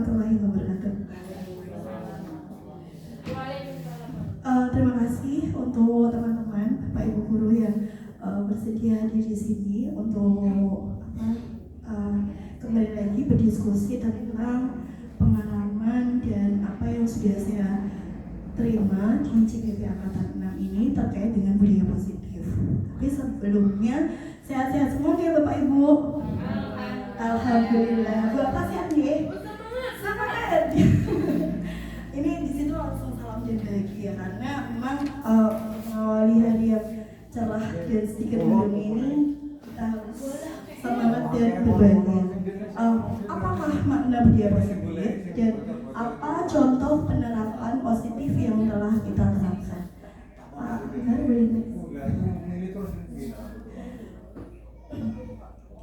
warahmatullahi wabarakatuh. Terima kasih untuk teman-teman, Bapak Ibu guru yang bersedia hadir di sini untuk kembali lagi berdiskusi tentang pengalaman dan apa yang sudah saya terima di CPP Angkatan 6 ini terkait dengan budaya positif. Tapi sebelumnya sehat-sehat semua ya Bapak Ibu. Alhamdulillah. Bapak sehat nih? Semangat. Ini di situ langsung salam dan bahagia karena memang mengawali hari yang cerah dan sedikit mendung ini kita harus semangat dan berbagi. Apakah makna budaya positif dan apa contoh penerapan positif yang telah kita terapkan?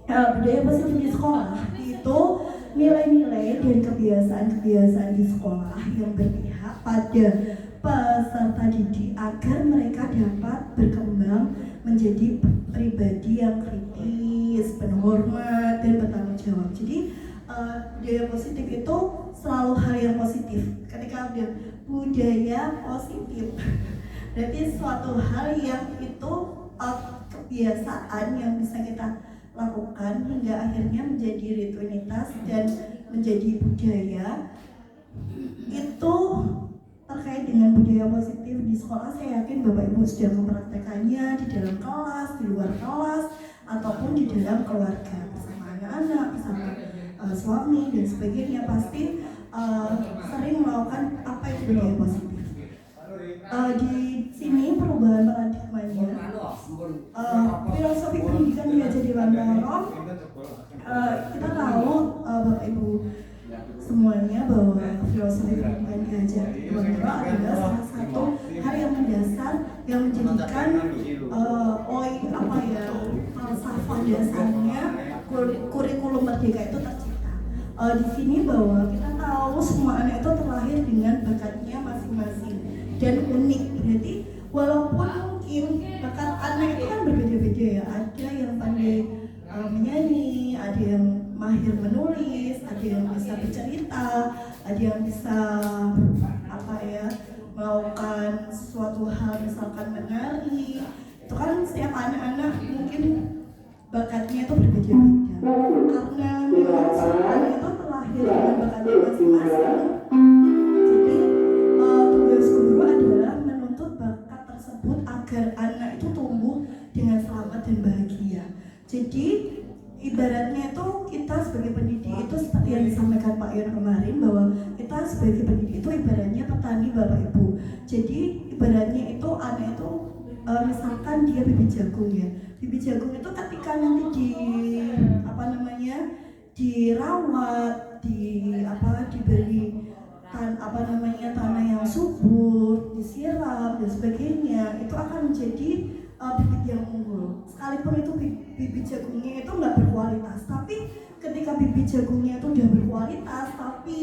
Budaya positif di sekolah itu nilai-nilai dan kebiasaan-kebiasaan di sekolah yang berpihak pada peserta didik agar mereka dapat berkembang menjadi pribadi yang kritis, penuh hormat, dan bertanggung jawab. Jadi budaya positif itu selalu hal yang positif. Ketika ada budaya positif, berarti suatu hal yang itu kebiasaan yang bisa kita lakukan hingga akhirnya menjadi rutinitas dan menjadi budaya. Itu terkait dengan budaya positif di sekolah. Saya yakin Bapak Ibu sudah mempraktekannya di dalam kelas, di luar kelas, ataupun di dalam keluarga bersama anak-anak, bersama suami dan sebagainya. Pasti sering melakukan apa itu budaya positif. Di sini perubahan paradigmanya, filosofi pendidikan Gajah Dewantara. Kita tahu Bapak Ibu semuanya bahwa filosofi pendidikan Gajah Dewantara adalah salah satu hal yang mendasar yang menjadikan falsafah dasarnya kurikulum merdeka itu tercipta. Di sini bahwa kita tahu semua anak itu terlahir dengan bakatnya masing-masing dan unik. Berarti walaupun mungkin bakat anak itu kan berbeda-beda ya, ada yang pandai menyanyi, ada yang mahir menulis, ada yang bisa bercerita, ada yang bisa melakukan suatu hal misalkan menari. Itu kan setiap anak-anak mungkin bakatnya itu berbeda-beda karena memang semua anak itu terlahir dengan bakatnya masing-masing. Jadi tugas guru adalah menuntut bakat tersebut agar anak itu tumbuh dengan selamat dan bahagia. Jadi ibaratnya itu kita sebagai pendidik itu seperti yang disampaikan Pak Yon kemarin, bahwa kita sebagai pendidik itu ibaratnya petani Bapak Ibu. Jadi ibaratnya itu anak itu misalkan dia bibit jagung ya. Bibit jagung itu ketika nanti dirawat, diberi tanah yang subur, disiram dan sebagainya, itu akan menjadi bibit yang unggul. Sekalipun itu bibit jagungnya itu nggak berkualitas, tapi ketika bibit jagungnya itu udah berkualitas, tapi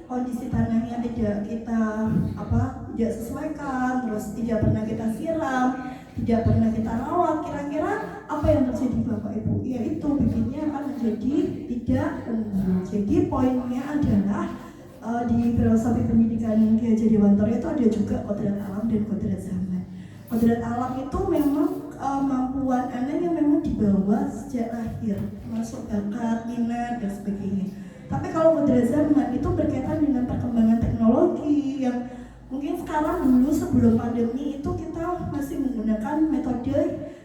kondisi tanahnya tidak tidak sesuaikan, terus tidak pernah kita siram, tidak pernah kita rawat, kira-kira apa yang terjadi Bapak Ibu? Yaitu bibitnya akan menjadi tidak unggul. Jadi poinnya adalah di filosofi pendidikan Gajah Dewantara itu ada juga kodrat alam dan kodrat zaman. Kodrat alam itu memang kemampuan anak yang memang dibawa sejak lahir, termasuk bakat, minat dan sebagainya. Tapi kalau kodrat zaman itu berkaitan dengan perkembangan teknologi yang mungkin sekarang dulu sebelum pandemi itu kita masih menggunakan metode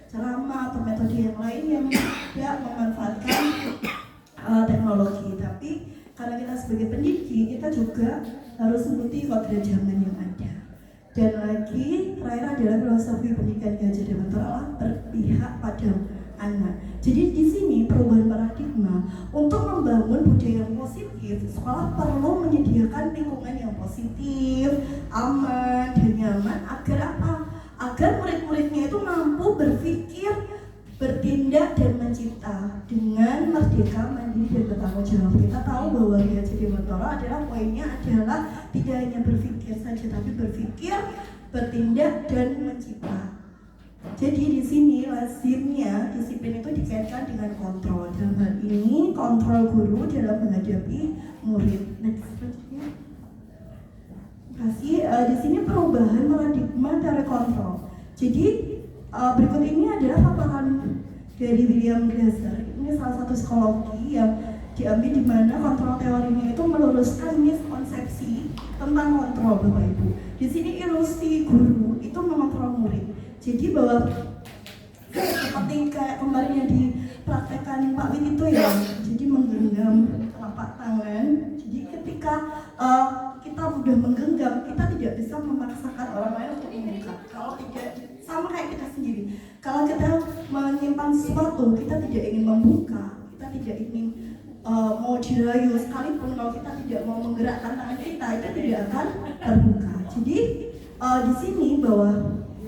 ceramah atau metode yang lain yang tidak memanfaatkan teknologi. Tapi karena kita sebagai pendidik, kita juga harus mengikuti kodrat zaman yang ada. Dan lagi, terakhir adalah filosofi pendidikan Gajah Dewantara berpihak pada anak. Jadi di sini perubahan paradigma untuk membangun budaya yang positif, sekolah perlu menyediakan lingkungan yang positif, aman dan nyaman agar apa? Agar murid-muridnya itu mampu berpikir, bertindak dan mencipta dengan merdeka, mandiri dan bertanggung jawab. Kita tahu bahwa Gajah Dewantara adalah poinnya adalah tidak hanya berpikir saja, tapi berpikir, bertindak dan mencipta. Jadi di sini lazimnya disiplin itu dikaitkan dengan kontrol. Dalam hal ini kontrol guru dalam menghadapi murid. Next. kasih di sini perubahan paradigma teori kontrol. Jadi berikut ini adalah paparan dari William Glasser. Ini salah satu psikologi yang diambil di mana kontrol teorinya itu meluruskan miskonsepsi tentang kontrol, Bapak Ibu. Di sini ilusi guru itu mengontrol murid. Jadi bahwa seperti kayak kemarin yang dipraktekkan Pak Wit itu ya, jadi menggenggam telapak tangan. Jadi ketika kita sudah menggenggam, kita tidak bisa memaksakan orang lain untuk membuka. Kalau tidak, sama kayak kita sendiri. Kalau kita menyimpan sesuatu, kita tidak ingin membuka, kita tidak ingin mau dirayu, sekalipun kalau kita tidak mau menggerakkan tangan kita, itu tidak akan terbuka. Jadi di sini bahwa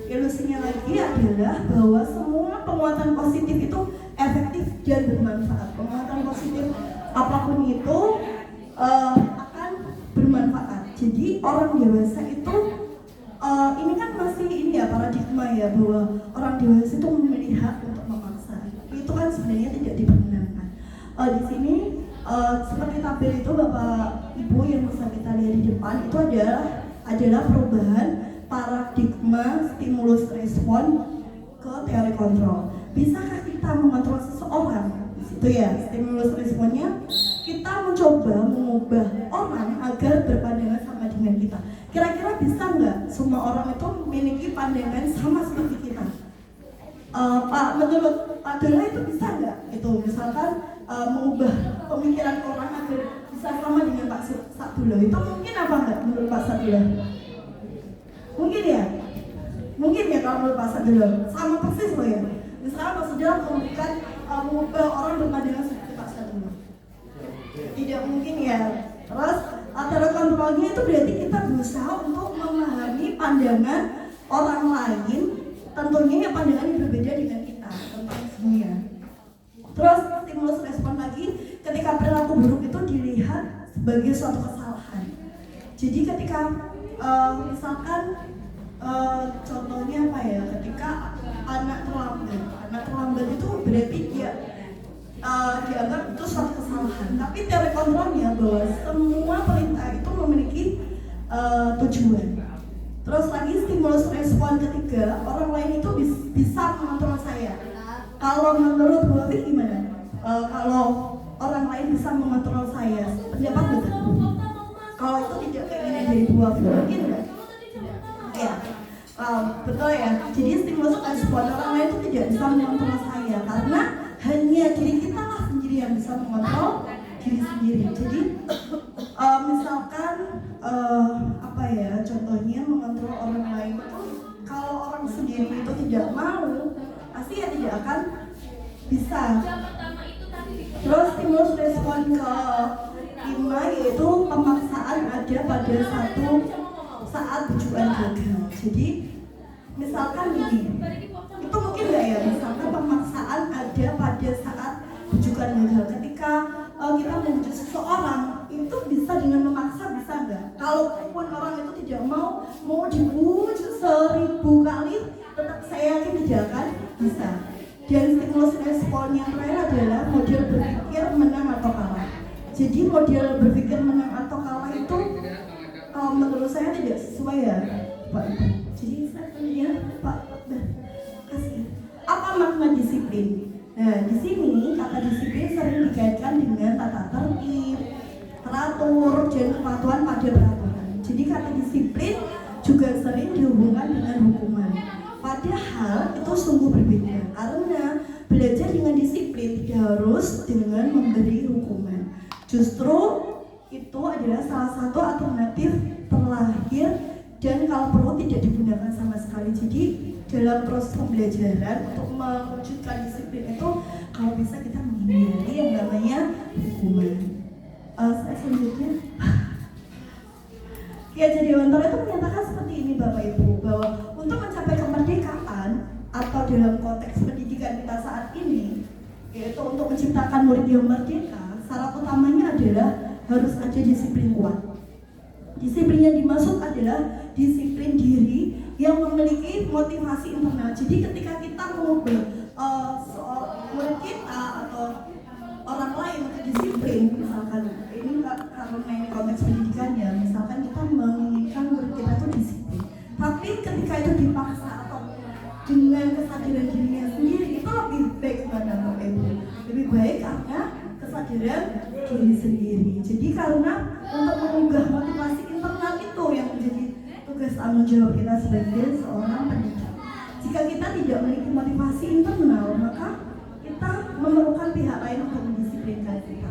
ilusinya lagi adalah bahwa semua penguatan positif itu efektif dan bermanfaat. Penguatan positif apapun itu akan bermanfaat. Jadi orang dewasa itu ini kan masih ini ya paradigma ya, bahwa orang dewasa itu memilih hak untuk memaksa. Itu kan sebenarnya tidak diperkenankan. Di sini seperti tabel itu Bapak Ibu yang bisa kita lihat di depan itu adalah perubahan paradigma stimulus respon ke teori kontrol. Bisakah kita mengontrol seseorang? Di situ ya, stimulus responnya kita mencoba mengubah orang agar berpandangan sama dengan kita. Kira-kira bisa nggak semua orang itu memiliki pandangan sama seperti kita? Pak, menurut Pak Dola itu bisa nggak? Itu misalkan mengubah pemikiran orang agar bisa sama dengan Pak Sadula. Itu mungkin apa nggak menurut Pak Sadula? Mungkin ya? Mungkin ya kalau menurut Pak Sadula. Sama persis loh ya. Misalnya Pak Sadula memberikan mengubah orang berpandangan seperti Pak Sadula. Tidak mungkin ya. Terus teori kontrolnya itu berarti kita berusaha untuk memahami pandangan orang lain, tentunya yang pandangannya berbeda dengan kita tentang dunia. Terus stimulus respon lagi, ketika perilaku buruk itu dilihat sebagai suatu kesalahan. Jadi ketika misalkan contohnya apa ya, ketika anak terlambat itu berarti dia dianggap itu suatu kesalahan. Tapi teori kontrolnya bahwa semua perintah itu memiliki tujuan. Terus lagi stimulus respon ketiga, orang lain itu bisa mengontrol saya. Kalau menurut Bu Afi gimana? Kalau orang lain bisa mengontrol saya, pendapat betul? Kalau itu tidak keinginan dari Bu Afi, mungkin nggak? Ya, betul ya. Jadi stimulus respon orang lain itu tidak bisa mengontrol saya karena hanya diri kita lah sendiri yang bisa mengontrol diri sendiri. Jadi misalkan apa ya, contohnya mengontrol orang lain itu kalau orang sendiri itu tidak mau, pasti ya tidak akan bisa. Terus stimulus respon ke 5 yaitu pemaksaan ada pada satu saat tujuan gagal. Jadi misalkan ini, itu mungkin nggak ya, misalkan pemaksaan ada pada saat tujuan gagal. Ketika kita membujuk seseorang itu bisa dengan memaksa, bisa nggak? Kalaupun orang itu tidak mau dibujuk 1000 kali, tetap saya yakin tidak akan bisa. Dan stimulus respon yang terakhir adalah model berpikir menang atau kalah. Jadi model berpikir menang atau kalah itu menurut saya tidak sesuai ya Pak Ibu. Jadi saya tanya Pak, kasih apa makna disiplin? Nah di sini kata disiplin sering dikaitkan dengan tata tertib, teratur, dan kepatuhan pada peraturan. Jadi kata disiplin juga sering dihubungkan dengan hukuman. Padahal itu sungguh berbeda karena belajar dengan disiplin tidak harus dengan memberi hukuman. Justru itu adalah salah satu alternatif terlahir dan kalau perlu tidak digunakan sama sekali. Jadi dalam proses pembelajaran untuk mewujudkan disiplin itu kalau bisa kita menghindari yang namanya hukuman. Saya selanjutnya ya, jadi Wantara itu menyatakan seperti ini Bapak Ibu, bahwa untuk mencapai kemerdekaan atau dalam konteks pendidikan kita saat ini, yaitu untuk menciptakan murid yang merdeka, syarat utamanya adalah harus ada disiplin kuat. Disiplin yang dimaksud adalah disiplin diri yang memiliki motivasi internal. Jadi ketika kita mengubah murid kita atau orang lain untuk disiplin, misalkan ini karena ini konteks pendidikan ya, misalkan kita menginginkan kesadaran diri sendiri. Jadi karena untuk mengunggah motivasi internal itu yang menjadi tugas tanggung jawab kita sebagai seorang pendidik. Jika kita tidak memiliki motivasi internal, maka kita memerlukan pihak lain untuk mendisiplinkan kita.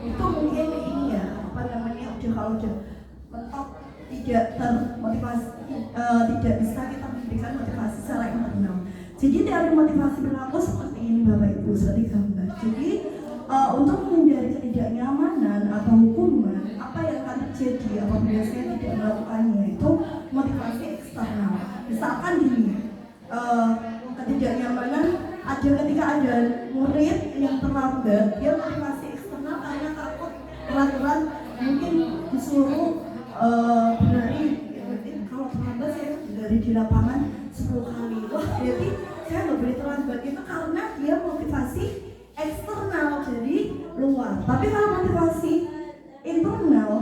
Itu mungkin ini ya, kalau udah mentok tidak termotivasi, tidak bisa kita memberikan motivasi secara internal. Jadi teori motivasi berlaku seperti ini Bapak Ibu, seperti gambar. Jadi untuk menghindari ketidaknyamanan atau hukuman, apa yang akan terjadi apabila saya tidak melakukannya itu motivasi eksternal. Misalkan gini, ketidaknyamanan ada ketika ada murid yang terlambat, dia motivasi eksternal karena takut peraturan mungkin disuruh berlari. Kalau terlambat saya berlari di lapangan 10 kali. Wah, berarti saya nggak boleh terlambat. Itu karena dia motivasi eksternal dari luar. Tapi kalau motivasi internal,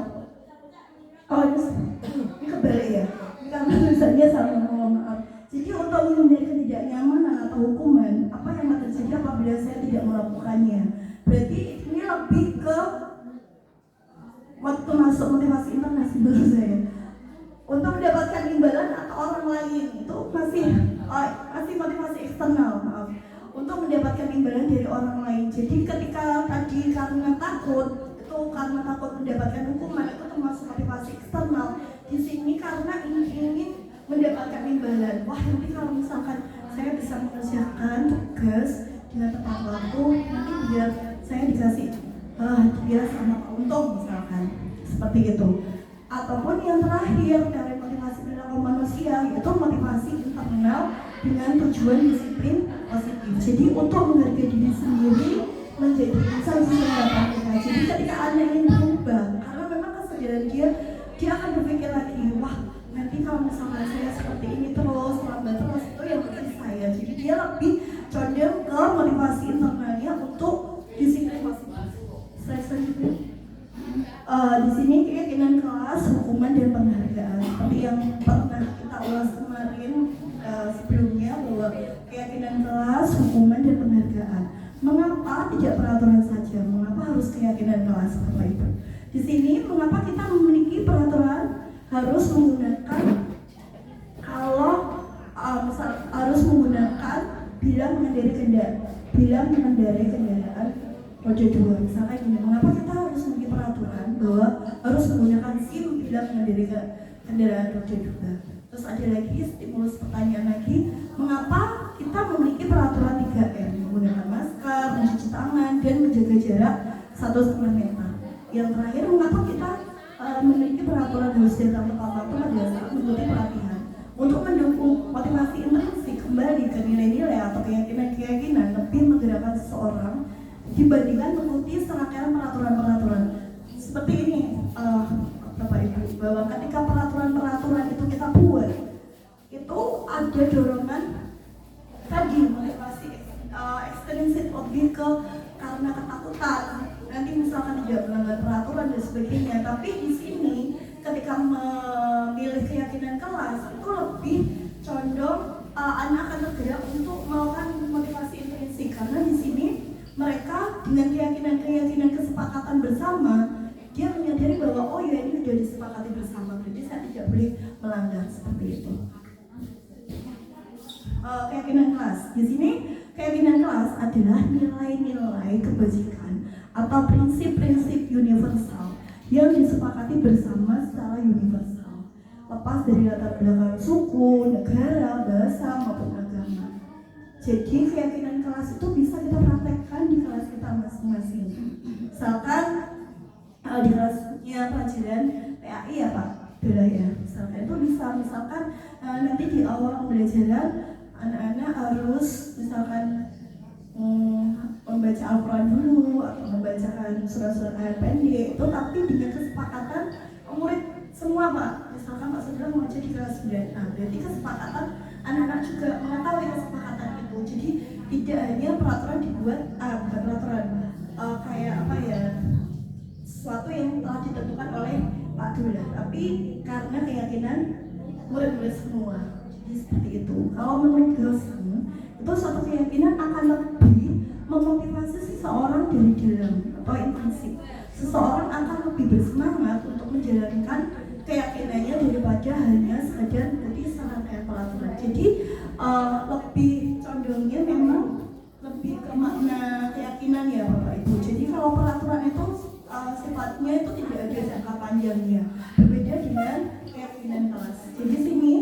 ini kebalik ya. Karena tulisannya sama, mohon maaf. Jadi untuk menghindari ketidaknyamanan atau hukuman, apa yang akan terjadi apabila saya tidak melakukannya? Berarti ini lebih ke waktu masuk motivasi internal menurut saya. Untuk mendapatkan imbalan atau orang lain itu masih motivasi eksternal, maaf. Untuk mendapatkan imbalan dari orang lain. Jadi ketika tadi karena takut mendapatkan hukuman itu termasuk motivasi eksternal. Di sini karena ingin mendapatkan imbalan. Wah, nanti kalau misalkan saya bisa mengerjakan tugas dengan tepat waktu, nanti biar saya dikasih dia sama untung misalkan, seperti itu. Ataupun yang terakhir dari motivasi perilaku manusia yaitu motivasi internal dengan tujuan disiplin positif. Jadi untuk menghargai diri sendiri menjadi insan sesuai kita. Jadi ketika anak ingin berubah, karena memang kesadaran dia akan berpikir lagi, wah nanti kalau misalkan saya seperti ini terus lambat terus itu yang bikin saya. Jadi dia lebih condong ke motivasi internalnya untuk disiplin positif. Selanjutnya, di sini keyakinan kelas, hukuman dan penghargaan. Seperti yang pernah kita ulas kemarin sebelumnya bahwa keyakinan kelas, hukuman dan penghargaan. Mengapa tidak peraturan saja? Mengapa harus keyakinan kelas Bapak Ibu? Di sini mengapa kita memiliki peraturan harus menggunakan harus menggunakan bilang mengendarai kendaraan roda 2. Misalnya gini, mengapa kita harus memiliki peraturan bahwa harus menggunakan SIM bila mengendarai kendaraan roda 2? Terus ada lagi stimulus pertanyaan lagi, mengapa kita memiliki peraturan 3M, menggunakan masker, mencuci tangan, dan menjaga jarak 1,5 meter. Yang terakhir, mengapa kita memiliki peraturan harus datang tepat waktu pada saat mengikuti pelatihan untuk mendukung motivasi intrinsik kembali ke nilai-nilai atau keyakinan-keyakinan lebih menggerakkan seseorang dibandingkan mengikuti serangkaian peraturan-peraturan seperti ini, Bapak Ibu, bahwa ketika peraturan-peraturan itu kita buat, itu ada dorongan tadi motivasi ekstrinsik lebih ke karena ketakutan nanti misalkan tidak melanggar peraturan dan sebagainya. Tapi di sini ketika memilih keyakinan kelas itu lebih condong anak akan tergerak untuk melakukan motivasi intrinsik, karena di sini mereka dengan keyakinan kesepakatan bersama, dia menyadari bahwa oh ya ini sudah disepakati bersama, berarti saya tidak boleh melanggar, seperti itu. Keyakinan kelas. Di sini keyakinan kelas adalah nilai-nilai kebajikan atau prinsip-prinsip universal yang disepakati bersama secara universal, lepas dari latar belakang suku, negara, bahasa maupun agama. Jadi keyakinan kelas itu bisa kita praktekkan di kelas kita masing-masing. Misalkan di kelasnya pelajaran PAI ya Pak, ya. Misalkan itu bisa, misalkan nanti di awal pembelajaran anak-anak harus misalkan membaca Al-Quran dulu atau membacakan surat-surat ayat pendek itu, tapi dengan kesepakatan murid semua Pak. Misalkan Pak Saudara mengajar di kelas 9A, berarti kesepakatan anak-anak juga mengetahui kesepakatan itu. Jadi tidak hanya peraturan dibuat, bukan peraturan kayak apa ya, sesuatu yang telah ditentukan oleh Pak Dula, tapi karena keyakinan murid-murid semua. Jadi seperti itu. Kalau menurut dosen itu suatu keyakinan akan lebih memotivasi seseorang dari dalam. seseorang akan lebih bersemangat untuk menjalankan keyakinannya daripada hanya sekadar mengikuti serangkaian peraturan. Jadi lebih condongnya memang lebih ke makna keyakinan ya Bapak Ibu. Jadi kalau peraturan itu sifatnya itu tidak ada jangka panjangnya, berbeda dengan keyakinan kelas. Jadi sini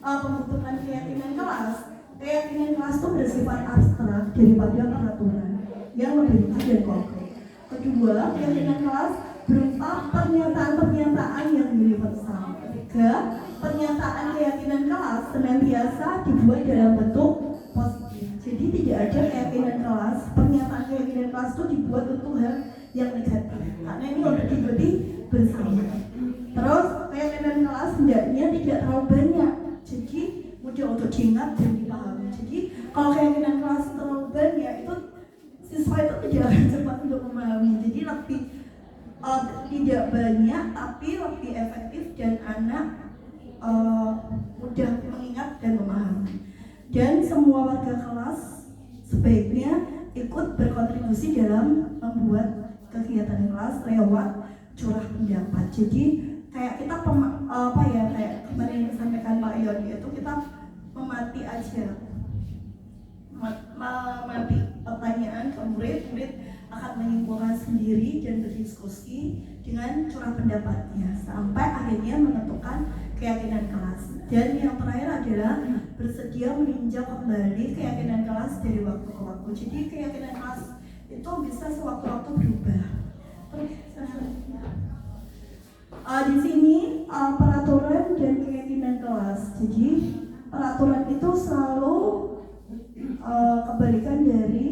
pembentukan keyakinan kelas itu bersifat abstrak daripada peraturan yang lebih rinci dan konkret. Kedua, keyakinan kelas berupa pernyataan-pernyataan yang universal. Ketiga, pernyataan keyakinan kelas senantiasa dibuat dalam bentuk positif. Jadi tidak ada keyakinan kelas, pernyataan keyakinan kelas itu dibuat untuk hal yang negatif. Karena ini udah diikuti bersama. Terus keyakinan kelas hendaknya tidak terlalu banyak, jadi mudah untuk diingat dan dipahami. Jadi kalau keyakinan kelas terlalu banyak itu siswa itu tidak akan cepat untuk memahami. Jadi lebih tidak banyak tapi lebih efektif dan anak mudah mengingat dan memahami. Dan semua warga kelas sebaiknya ikut berkontribusi dalam membuat kegiatan kelas lewat curah pendapat. Jadi kayak kita kayak kemarin yang disampaikan Pak Yon, itu kita memati aja, memati pertanyaan ke murid akan menyimpulkan sendiri dan berdiskusi dengan curah pendapatnya sampai akhirnya menentukan keyakinan kelas. Dan yang terakhir adalah bersedia meninjau kembali keyakinan kelas dari waktu ke waktu. Jadi keyakinan kelas itu bisa sewaktu-waktu berubah. Di sini peraturan dan keyakinan kelas. Jadi peraturan itu selalu kebalikan dari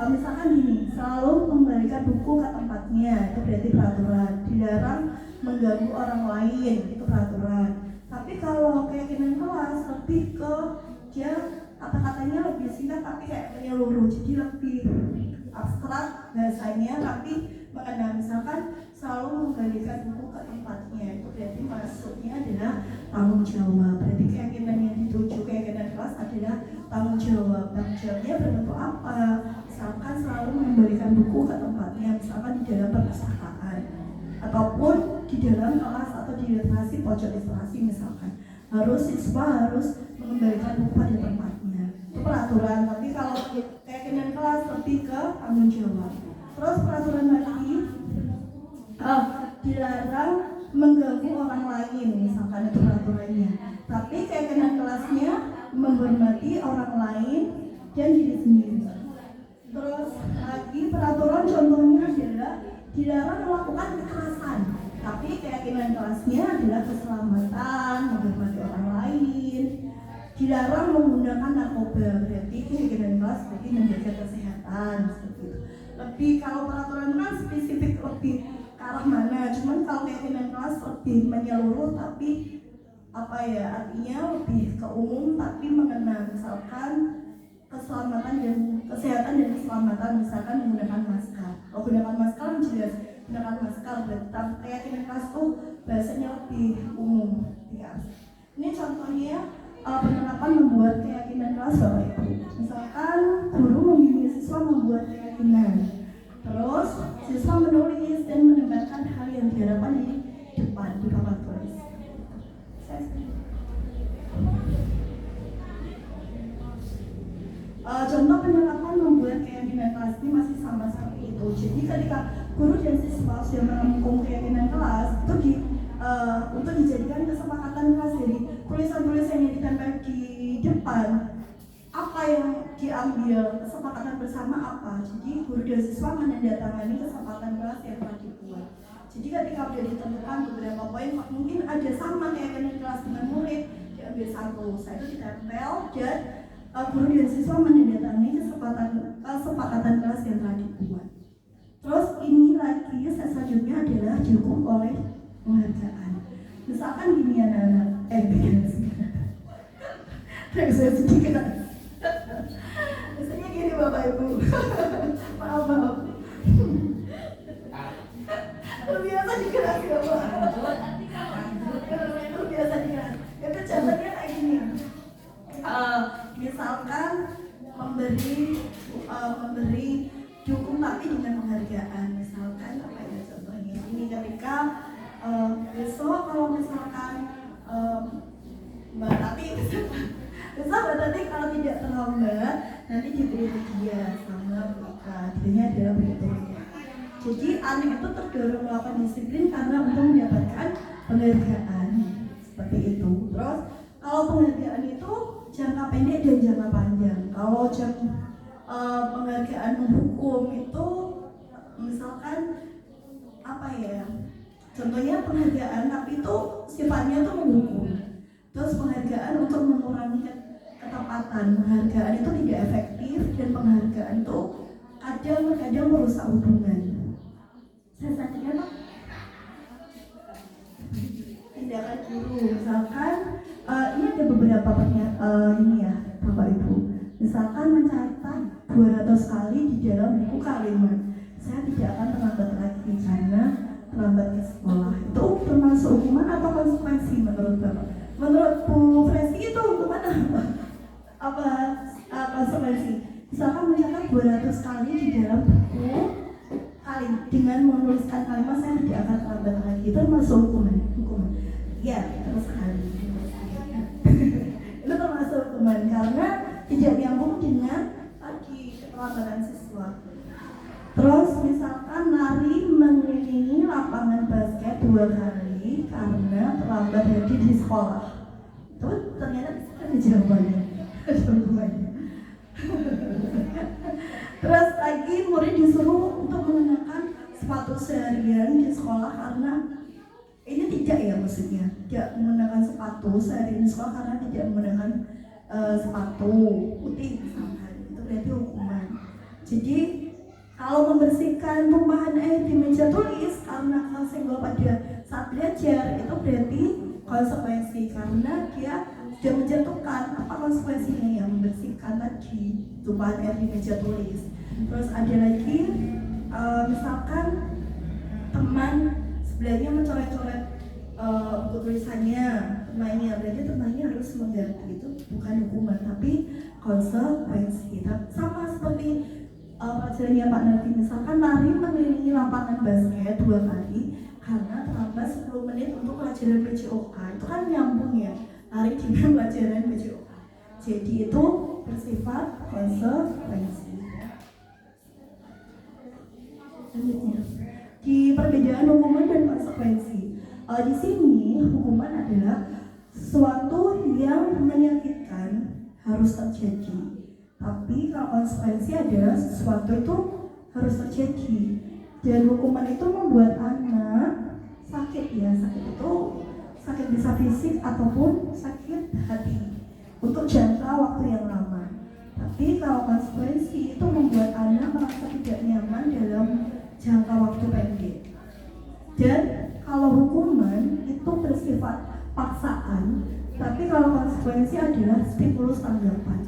misalkan gini, selalu kembalikan buku ke tempatnya, itu berarti peraturan. Dilarang mengganggu orang lain, itu peraturan. Tapi kalau keyakinan kelas lebih ke dia kata-katanya lebih singkat tapi kayak menyeluruh, jadi lebih abstrak bahasanya tapi mengenal. Misalkan selalu mengembalikan buku ke tempatnya, itu berarti maksudnya adalah tanggung jawab. Berarti keyakinan yang dituju keyakinan kelas adalah tanggung jawab. Tanggung jawabnya berbentuk apa? Misalkan selalu mengembalikan buku ke tempatnya, misalkan di dalam perpustakaan ataupun di dalam kelas atau di literasi pojok literasi, misalkan siswa harus mengembalikan buku pada tempatnya, itu peraturan. Tapi kalau keyakinan kelas lebih ke tanggung jawab. Terus peraturan lagi dilarang mengganggu orang lain, misalkan itu peraturannya. Tapi keyakinan kelasnya menghormati orang lain dan diri sendiri. Terus lagi peraturan contohnya adalah dilarang melakukan kekerasan, tapi keyakinan kelasnya adalah keselamatan, menghormati orang lain. Dilarang menggunakan narkoba, berarti keyakinan kelas berarti menjaga kesehatan, seperti itu. Lebih kalau peraturan kan spesifik lebih ke arah mana, cuman kalau keyakinan kelas lebih menyeluruh tapi artinya lebih ke umum tapi mengenai misalkan keselamatan dan kesehatan dan keselamatan, misalkan menggunakan masker. Kalau gunakan masker jelas gunakan masker, berarti keyakinan kelas itu bahasanya lebih umum ya. Ini contohnya penerapan membuat keyakinan kelas Bapak Ibu. Misalkan guru membimbing siswa membuat keyakinan, terus siswa menulis dan menambahkan hal yang diharapkan di depan di papan tulis. Contoh penerapan membuat keyakinan kelas ini masih sama seperti itu. Jadi ketika guru dan siswa sudah merampung keyakinan kelas itu untuk dijadikan kesepakatan kelas dari tulisan-tulisan yang ditempel di depan, apa yang diambil kesepakatan bersama apa. Jadi guru dan siswa menandatangani kesepakatan kelas yang telah dibuat. Jadi ketika sudah ditentukan beberapa poin, mungkin ada sama keyakinan kelas dengan murid, diambil satu, saya itu ditempel dan guru dan siswa menandatangani kesepakatan kelas yang telah dibuat. Terus ini lagi selanjutnya adalah dihukum oleh penghargaan. Misalkan gini anak-anak, saya sedikit. Misalnya gini Bapak Ibu, maaf. Terbiasa dikeras ya Pak. Terbiasa dikeras. Itu contohnya kayak gini. Misalkan memberi memberi dukung tapi dengan penghargaan. Misalkan apa ya contohnya ini ketika besok kalau misalkan Mbak Tati besok Mbak Tati kalau tidak terlambat nanti diberi hadiah sama mereka, hadiahnya adalah begitu. Jadi anak itu terdorong melakukan disiplin karena untuk mendapatkan penghargaan seperti itu. Terus kalau penghargaan itu jangka pendek dan jangka panjang. Kalau penghargaan hukum itu misalkan apa ya? Contohnya penghargaan tapi itu sifatnya itu menghukum. Terus penghargaan untuk mengurangi ketepatan. Penghargaan itu tidak efektif dan penghargaan itu kadang merusak hubungan. Saya selanjutnya Pak. Tindakan guru, misalkan ini ada beberapa ini ya Bapak Ibu. Misalkan mencatat 200 kali di dalam buku kalimat, saya tidak akan terlambat lagi karena terlambat ke sekolah. Itu termasuk hukuman atau konsekuensi menurut Bapak? Menurut Bu Fresi itu hukuman apa konsekuensi? Misalkan mencatat 200 kali di dalam buku dengan menuliskan kalimat saya tidak akan terlambat lagi, itu termasuk hukuman. Ya, terus sekali. Itu termasuk hukuman karena tidak nyambung dengan keterlambatan siswa. Terus misalkan lari mengelilingi lapangan basket 2 kali karena terlambat hadir di sekolah. Itu ternyata ada jawabannya. Terus lagi murid disuruh untuk mengenakan sepatu seharian di sekolah karena ini tidak ya maksudnya tidak menggunakan sepatu seharian di sekolah karena tidak menggunakan sepatu putih misalkan, itu berarti hukuman. Jadi kalau membersihkan tumpahan air di meja tulis karena kesenggol pada saat belajar itu berarti konsekuensi karena dia sudah menjatuhkan. Apa konsekuensinya yang membersihkan tadi tumpahan air di meja tulis. Terus ada lagi misalkan teman sebelahnya mencoret-coret buku tulisannya temannya, berarti temannya harus mengganti. Itu bukan hukuman tapi konsekuensi. Sama seperti pelajarannya Pak Nafi, misalkan lari mengelilingi lapangan basket 2 kali karena terlambat 10 menit untuk pelajaran PJOK. Itu kan nyambung ya, lari dengan pelajaran PJOK. Jadi itu bersifat konsekuensi. Selanjutnya, di perbedaan hukuman dan konsekuensi. Di sini hukuman adalah sesuatu yang menyakitkan harus terjadi. Tapi kalau konsekuensi adalah sesuatu itu harus terjadi. Dan hukuman itu membuat anak sakit ya. Sakit itu sakit bisa fisik ataupun sakit hati untuk jangka waktu yang lama. Tapi kalau konsekuensi itu membuat anak merasa tidak nyaman dalam jangka waktu pendek. Dan kalau hukuman itu bersifat paksaan, tapi kalau konsekuensi adalah stimulus tanggapan.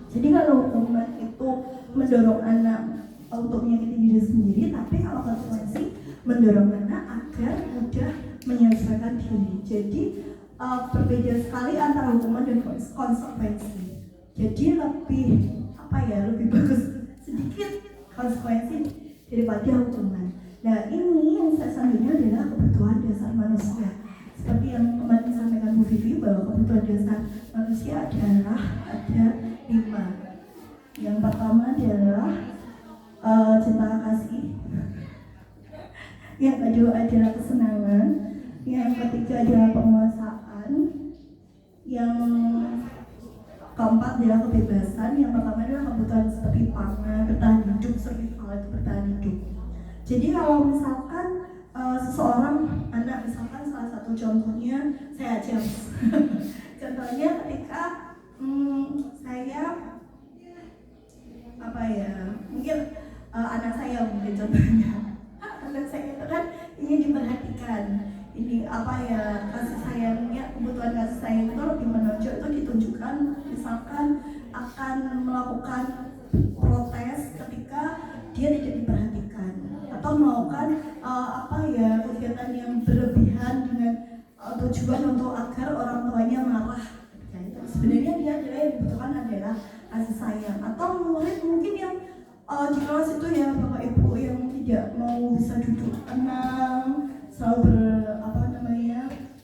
Jadi kalau hukuman itu mendorong anak untuk menyakiti diri sendiri, tapi kalau konsekuensi mendorong anak agar mudah menyesuaikan diri. Jadi berbeda sekali antara hukuman dan konsekuensi. Jadi lebih bagus sedikit konsekuensi daripada hukuman. Nah ini yang saya selanjutnya adalah kebutuhan dasar manusia. Seperti yang kemarin disampaikan Bu Vivi bahwa kebutuhan dasar manusia adalah ada 5. Yang pertama adalah cinta kasih. Yang kedua adalah kesenangan. Yang ketiga adalah penguasaan. Yang keempat adalah kebebasan. Yang pertama adalah kebutuhan seperti pangan, bertahan hidup, survival itu bertahan hidup. Jadi kalau misalkan seseorang anak, misalkan salah satu contohnya saya aja contohnya ketika saya mungkin anak saya mungkin contohnya anak saya itu kan ingin diperhatikan, ini kasih sayangnya, kebutuhan kasih sayang itu lebih menonjol, itu ditunjukkan misalkan akan melakukan protes ketika dia tidak diperhatikan atau melakukan kegiatan yang berlebihan dengan tujuan untuk agar orang tuanya marah. Nah, itu sebenarnya dia adalah yang dibutuhkan adalah adalah kasih sayang. Atau murid mungkin yang di kelas itu ya bapak ibu yang tidak mau bisa duduk tenang, selalu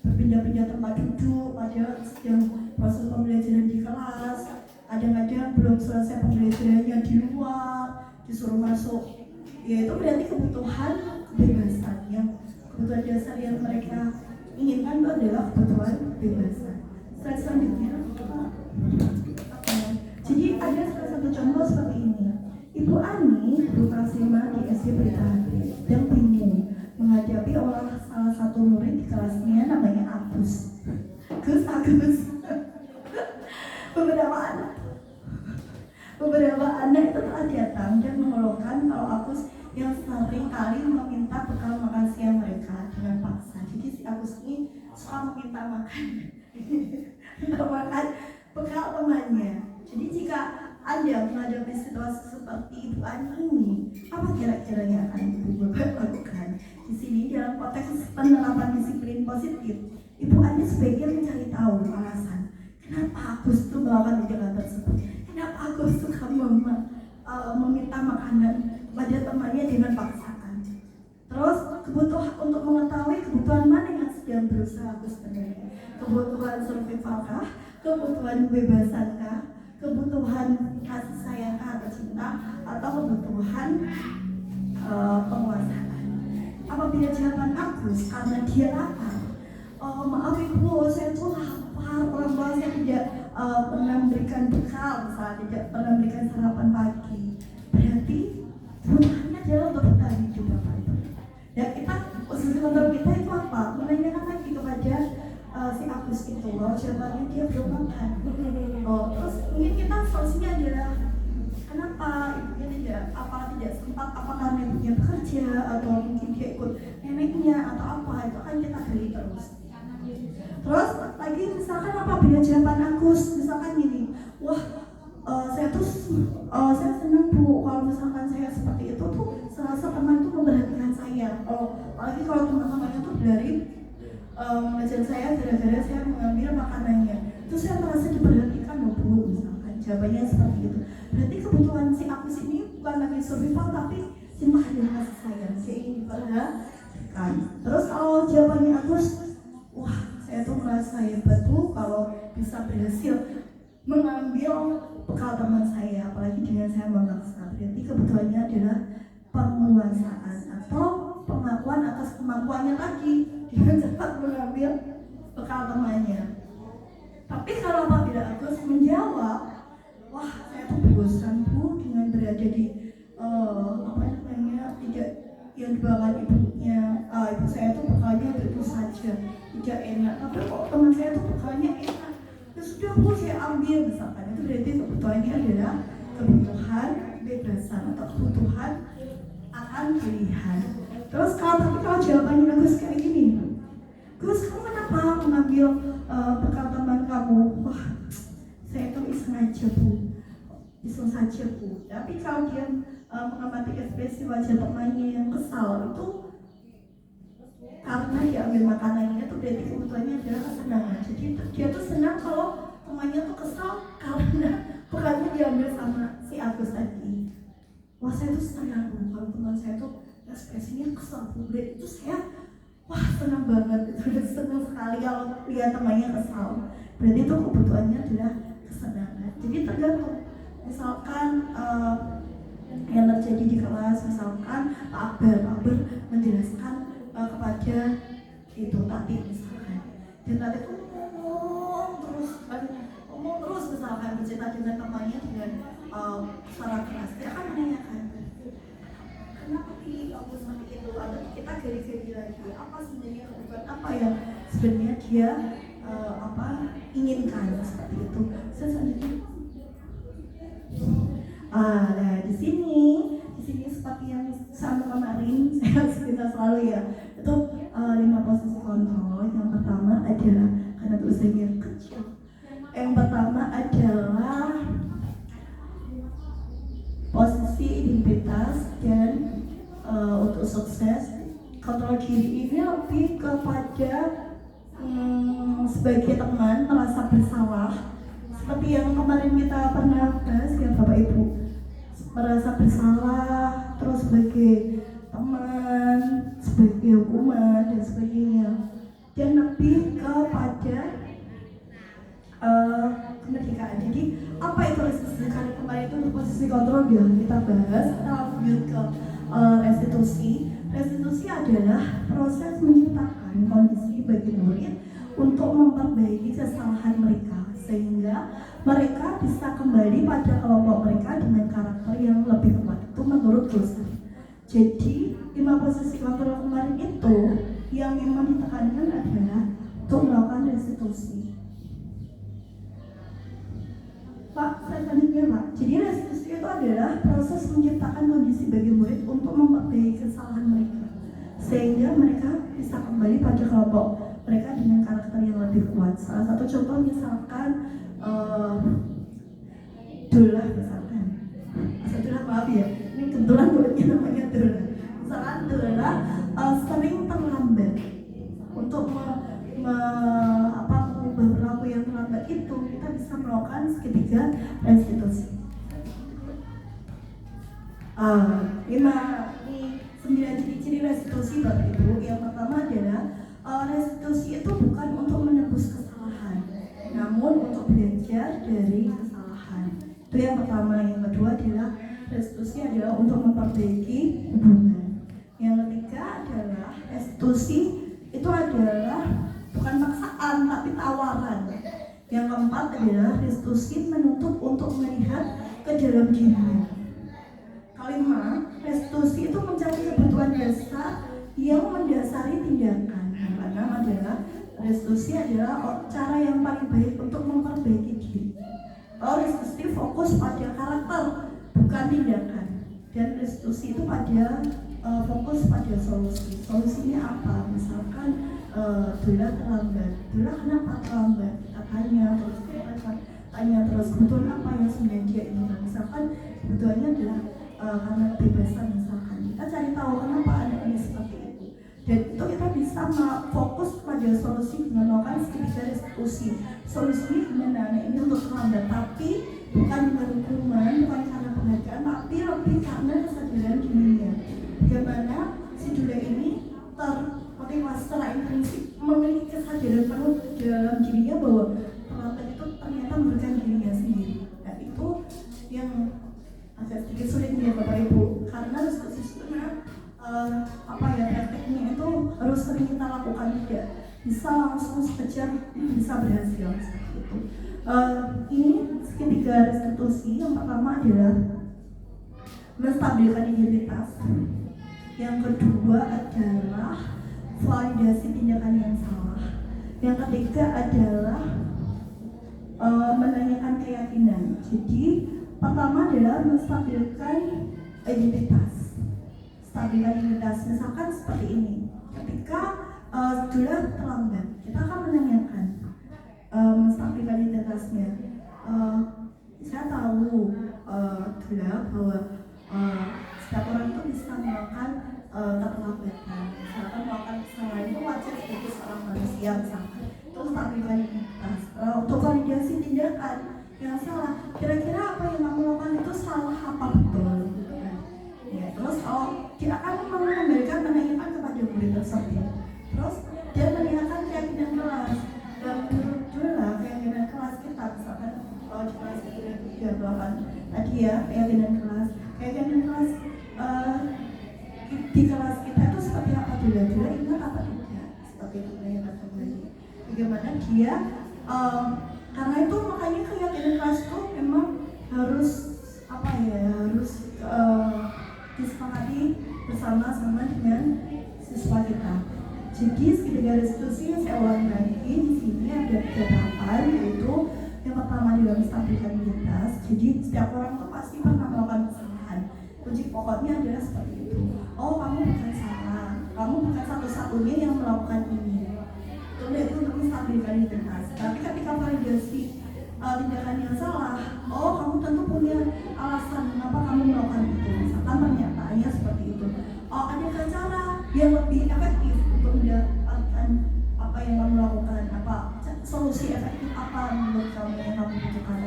berpindah-pindah tempat duduk, padahal sedang proses pembelajaran di kelas. Kadang-kadang belum selesai pembelajarannya di luar, disuruh masuk. Ya itu berarti kebutuhan kebebasannya. Kebutuhan dasar yang mereka inginkan itu adalah kebutuhan kebebasan. Slide selanjutnya. Jadi ada salah satu contoh seperti ini. Ibu Ani, guru kelas 5 di SD Pelitahan, sedang bingung menghadapi salah satu murid di kelasnya namanya Agus. Beberapa anak itu telah datang dan mengeluhkan kalau Agus yang sering kali meminta bekal makan siang mereka dengan paksa. Jadi si Agus ini suka meminta makan bekal temannya. Jadi jika Anda menghadapi situasi seperti Ibu Ani ini, apa kira-kira yang akan Ibu Bapak lakukan? Di sini dalam konteks penerapan disiplin positif, Ibu Ani sebaiknya mencari tahu alasan kenapa Agus itu melakukan tindakan tersebut. Kenapa Agus suka meminta makanan pada temannya dengan paksaan. Terus kebutuhan untuk mengetahui kebutuhan mana yang sedang berusaha Agus penuhi. Kebutuhan survivalkah? Kebutuhan kebebasankah? Kebutuhan kasih sayang atau cinta, atau kebutuhan penguasaan. Apabila jawaban Agus karena dia lapar, maaf ibu, saya tuh lapar, orang tua saya tidak pernah memberikan bekal, misalnya tidak pernah memberikan sarapan pagi, berarti kebutuhannya adalah untuk bertahan hidup Bapak Ibu. Dan kita, posisi kontrol kita itu apa? Menanyakan lagi kepada si Agus itu, bahwa jawabannya dia belum makan. Terus mungkin kita solusinya adalah kenapa ibunya tidak sempat, apakah ibunya bekerja atau mungkin dia ikut neneknya atau apa, itu kan kita gali terus. Terus lagi misalkan apabila jawaban Agus misalkan gini, wah saya senang Bu kalau misalkan saya seperti itu tuh serasa teman itu memperhatikan saya. Apalagi kalau teman-temannya tuh dari mengajar saya gara-gara saya mengambil makanannya, itu saya merasa diperhatikan loh Bu, misalkan jawabannya seperti itu. Berarti kebutuhan si Agus ini bukan lagi survival tapi cinta dan kasih sayang, dia ingin diperhatikan. Terus kalau jawabannya Agus, wah saya tuh merasa hebat Bu kalau bisa berhasil mengambil bekal teman saya, apalagi dengan saya memaksa. Berarti kebutuhannya adalah penguasaan atau pengakuan atas kemampuannya tadi dengan cepat mengambil bekal temannya. Tapi kalau apabila Agus menjawab, wah saya tuh bosan Bu dengan berada di tidak yang dibawa ibunya, ibu saya tuh bekalnya itu saja tidak enak, tapi kok teman saya tuh bekalnya enak, ya sudah Bu saya ambil misalkan. Itu berarti kebutuhannya adalah kebutuhan kebebasan atau kebutuhan akan pilihan. Terus kalau jawabannya Agus kayak gini, Gus kamu kenapa mengambil bekal teman kamu? Wah saya tuh iseng aja Bu, iseng saja Bu. Tapi kalau dia mengamati ekspresi wajah temannya yang kesal itu karena dia ambil makanannya, itu berarti kebutuhannya adalah kesenangan. Jadi dia tuh senang kalau temannya tuh kesal karena bekalnya diambil sama si Agus tadi. Wah saya tuh senang Bu kalau teman saya tuh ekspresinya kesal Bu, itu saya wah senang banget, itu senang sekali kalau lihat temannya kesal. Berarti itu kebutuhannya adalah kesenangan. Jadi tergantung, misalkan yang terjadi di kelas, misalkan Pak Akbar menjelaskan kepada itu Tati misalkan, dan Tati itu ngomong terus misalkan bercerita dengan temannya dengan suara keras, dia akan menanyakan kenapa aku seperti itu, atau kita gali-gali lagi apa sebenarnya kebutuhan apa yang sebenarnya dia inginkan seperti itu. Selanjutnya nah di sini seperti yang sama kemarin kita selalu ya, itu 5 posisi kontrol. Yang pertama adalah karena tulisannya kecil. Yang pertama adalah posisi identitas dan untuk sukses. Kontrol diri ini lebih kepada sebagai teman merasa bersalah. Seperti seperti yang kemarin kita pernah bahas ya Bapak Ibu, merasa bersalah, terus sebagai teman, sebagai hukuman dan sebagainya, dan lebih kepada kemerdekaan. Jadi apa itu restitusi? Kali kemarin itu untuk posisi kontrol ya kita bahas, kita lanjut ke restitusi. Restitusi adalah proses menciptakan kondisi bagi murid untuk memperbaiki kesalahan mereka sehingga mereka bisa kembali pada kelompok mereka dengan karakter yang lebih kuat. Itu menurut dosen. Jadi 5 posisi kontrol kemarin itu yang memang ditekankan adalah untuk melakukan restitusi. Pak, saya lanjutnya Pak. Jadi restitusi itu adalah proses menciptakan kondisi bagi murid untuk memperbaiki kesalahan mereka sehingga mereka bisa kembali pada kelompok mereka dengan karakter yang lebih kuat. Salah satu contoh misalkan Dola misalkan. Dola maaf ya, ini kebetulan muridnya namanya Dola. Misalkan Dola sering terlambat untuk mengubah perilaku yang terlambat itu, kita bisa melakukan segitiga restitusi. 9 ciri-ciri restitusi Bapak Ibu. Yang pertama adalah restitusi itu bukan untuk menebus kesalahan, namun untuk belajar dari kesalahan. Itu yang pertama. Yang kedua adalah restitusi adalah untuk memperbaiki hubungan. Yang ketiga adalah restitusi itu adalah bukan paksaan tapi tawaran. Yang keempat adalah restitusi menuntut untuk melihat ke dalam dirinya. Kelima, restitusi itu mencari kebutuhan dasar yang mendasari tindakan. Yang keenam adalah restitusi adalah cara yang paling baik untuk memperbaiki diri. Restitusi fokus pada karakter bukan tindakan. Dan restitusi itu pada fokus pada solusi. Solusinya apa? Misalkan Dola terlambat. Dola kenapa terlambat? Kita tanya terus kebutuhan apa yang sebenarnya dia inginkan. Misalkan kebutuhannya adalah karena kebebasan misalkan. Kita cari tahu kenapa anak ini seperti itu. Dan itu kita bisa fokus pada solusi dengan melakukan segitiga restitusi. Solusinya gimana anak ini untuk terlambat, tapi bukan dengan hukuman, bukan karena penghargaan, tapi lebih karena kesadaran dirinya. Bagaimana si Dola ini termotivasi secara intrinsik memiliki kesadaran penuh dalam dirinya bahwa terlambat itu ternyata merugikan dirinya sendiri. Nah itu yang agak sedikit sulit ya Bapak Ibu, karena restitusi sebenarnya prakteknya itu harus sering kita lakukan, tidak bisa langsung sekejap bisa berhasil seperti itu. Ini segitiga restitusi. Yang pertama adalah menstabilkan identitas. Yang kedua adalah validasi tindakan yang salah. Yang ketiga adalah menanyakan keyakinan. Jadi pertama adalah menstabilkan identitas. Stabilkan identitas, misalkan seperti ini. Ketika Dola terlambat, kita akan menanyakan menstabilkan identitasnya. Saya tahu Dola bahwa setiap orang itu bisa melakukan keterlambatan. Misalkan melakukan kesalahan itu wajar sebagai seorang manusia misalkan. Terus stabilkan identitas. Untuk validasi tindakan yang salah, kira-kira apa yang kamu lakukan itu salah apa betul gitu kan. Ya, terus kita akan memberikan menanyakan kepada murid tersebut. Terus dia menanyakan keyakinan kelas. Dan menurut Dola keyakinan kelas kita misalkan di kelas itu dia bahkan tadi ya keyakinan kelas di kelas kita itu seperti apa Dola ingat apa tidak seperti itu menanyakan kembali. Bagaimana dia karena itu makanya keyakinan kelas itu memang harus disepakati bersama-sama dengan siswa kita. Jadi segitiga restitusi yang saya ulangi lagi di sini ada 3 tahapan, yaitu yang pertama adalah menstabilkan identitas. Jadi setiap orang itu pasti pernah melakukan kesalahan. Kunci pokoknya adalah seperti itu. Kamu bukan salah, kamu bukan satu-satunya yang melakukan ini. Itu untuk menstabilkan identitas. Tapi ketika validasi tindakan yang salah, kamu tentu punya alasan mengapa kamu melakukan itu. Misalkan pernyataannya seperti itu. Adakah cara yang lebih efektif untuk mendapatkan apa yang kamu lakukan? Apa solusi efektif apa menurut kamu yang kamu butuhkan?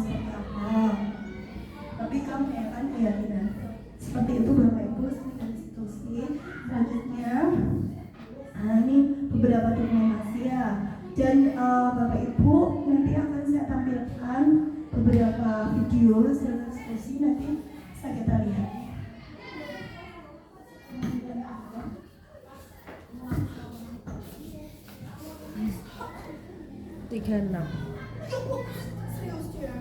seperti apa. Tapi kami akan keyakinan seperti itu Bapak Ibu sebagai institusi. Selanjutnya, ini beberapa dokumentasi ya. Dan Bapak Ibu nanti akan saya tampilkan beberapa video hasil diskusi, nanti kita lihat. 36. Serius dia.